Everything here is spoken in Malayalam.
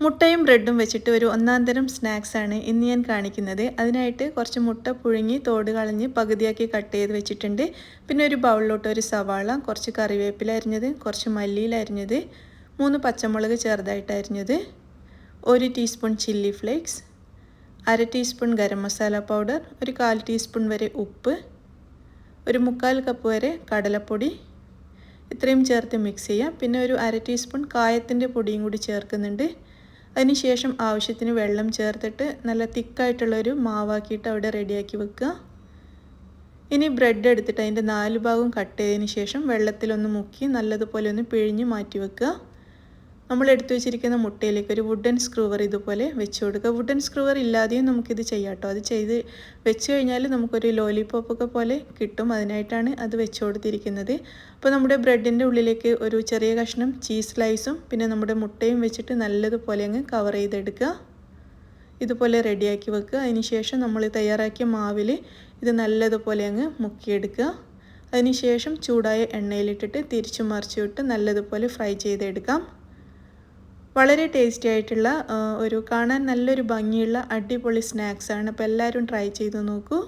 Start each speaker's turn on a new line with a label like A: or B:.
A: മുട്ടയും ബ്രെഡും വെച്ചിട്ട് ഒരു ഒന്നാന്തരം സ്നാക്സാണ് ഇന്ന് ഞാൻ കാണിക്കുന്നത്. അതിനായിട്ട് കുറച്ച് മുട്ട പുഴുങ്ങി തോട് കളഞ്ഞ് പകുതിയാക്കി കട്ട് ചെയ്ത് വെച്ചിട്ടുണ്ട്. പിന്നെ ഒരു ബൗളിലോട്ട് ഒരു സവാള, കുറച്ച് കറിവേപ്പില അരിഞ്ഞത്, കുറച്ച് മല്ലിയില അരിഞ്ഞത്, 3 പച്ചമുളക് ചെറുതായിട്ട് അരിഞ്ഞത്, 1 teaspoon chilli flakes, 1/2 teaspoon garam masala powder, ഒരു 1/4 ടീസ്പൂൺ വരെ ഉപ്പ്, ഒരു 1/4 കപ്പ് വരെ കടലപ്പൊടി, ഇത്രയും ചേർത്ത് മിക്സ് ചെയ്യാം. പിന്നെ ഒരു 1/2 ടീസ്പൂൺ കായത്തിൻ്റെ പൊടിയും കൂടി ചേർക്കുന്നുണ്ട്. അതിനുശേഷം ആവശ്യത്തിന് വെള്ളം ചേർത്തിട്ട് നല്ല തിക്കായിട്ടുള്ളൊരു മാവാക്കിയിട്ട് അവിടെ റെഡിയാക്കി വെക്കുക. ഇനി ബ്രെഡ് എടുത്തിട്ട് അതിൻ്റെ 4 ഭാഗവും കട്ട് ചെയ്തതിന് ശേഷം വെള്ളത്തിലൊന്ന് മുക്കി നല്ലതുപോലെ ഒന്ന് പിഴിഞ്ഞ് മാറ്റി വെക്കുക. നമ്മൾ എടുത്തു വെച്ചിരിക്കുന്ന മുട്ടയിലേക്ക് ഒരു വുഡൻ സ്ക്രൂവർ ഇതുപോലെ വെച്ച് കൊടുക്കുക. വുഡൻ സ്ക്രൂവർ ഇല്ലാതെയും നമുക്കിത് ചെയ്യാം കേട്ടോ. അത് ചെയ്ത് വെച്ച് കഴിഞ്ഞാൽ നമുക്കൊരു ലോലിപോപ്പൊക്കെ പോലെ കിട്ടും. അതിനായിട്ടാണ് അത് വെച്ച് കൊടുത്തിരിക്കുന്നത്. അപ്പോൾ നമ്മുടെ ബ്രെഡിൻ്റെ ഉള്ളിലേക്ക് ഒരു ചെറിയ കഷ്ണം ചീസ് സ്ലൈസും പിന്നെ നമ്മുടെ മുട്ടയും വെച്ചിട്ട് നല്ലതുപോലെ അങ്ങ് കവർ ചെയ്തെടുക്കുക. ഇതുപോലെ റെഡിയാക്കി വെക്കുക. അതിനുശേഷം നമ്മൾ തയ്യാറാക്കിയ മാവിൽ ഇത് നല്ലതുപോലെ അങ്ങ് മുക്കിയെടുക്കുക. അതിനുശേഷം ചൂടായ എണ്ണയിലിട്ടിട്ട് തിരിച്ചു മറിച്ചു വിട്ട് നല്ലതുപോലെ ഫ്രൈ ചെയ്തെടുക്കാം. വളരെ ടേസ്റ്റി ആയിട്ടുള്ള ഒരു കാണാൻ നല്ലൊരു ഭംഗിയുള്ള അടിപൊളി സ്നാക്സാണ്. അപ്പോൾ എല്ലാവരും ട്രൈ ചെയ്ത് നോക്കൂ.